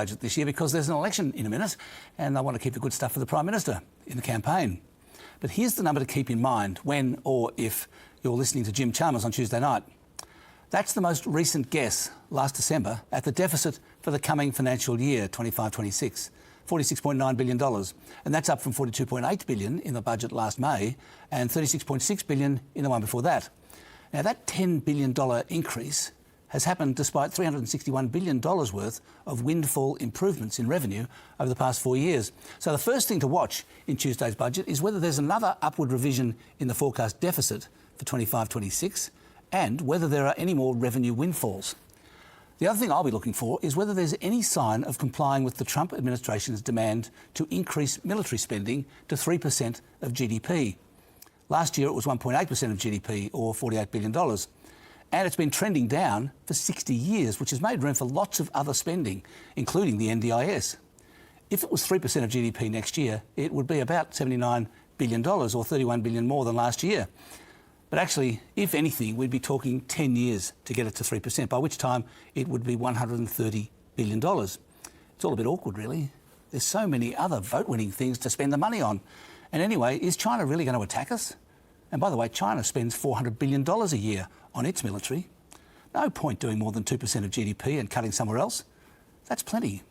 budget this year because there's an election in a minute and they want to keep the good stuff for the Prime Minister in the campaign. But here's the number to keep in mind when or if you're listening to Jim Chalmers on Tuesday night. That's the most recent guess last December at the deficit for the coming financial year, 25-26, $46.9 billion. And that's up from $42.8 billion in the budget last May and $36.6 billion in the one before that. Now, that $10 billion increase has happened despite $361 billion worth of windfall improvements in revenue over the past 4 years. So the first thing to watch in Tuesday's budget is whether there's another upward revision in the forecast deficit for 25-26 and whether there are any more revenue windfalls. The other thing I'll be looking for is whether there's any sign of complying with the Trump administration's demand to increase military spending to 3% of GDP. Last year it was 1.8% of GDP, or $48 billion. And it's been trending down for 60 years, which has made room for lots of other spending, including the NDIS. If it was 3% of GDP next year, it would be about $79 billion, or $31 billion more than last year. But actually, if anything, we'd be talking 10 years to get it to 3%, by which time it would be $130 billion. It's all a bit awkward, really. There's so many other vote-winning things to spend the money on. And anyway, is China really going to attack us? And by the way, China spends $400 billion a year on its military. No point doing more than 2% of GDP and cutting somewhere else. That's plenty.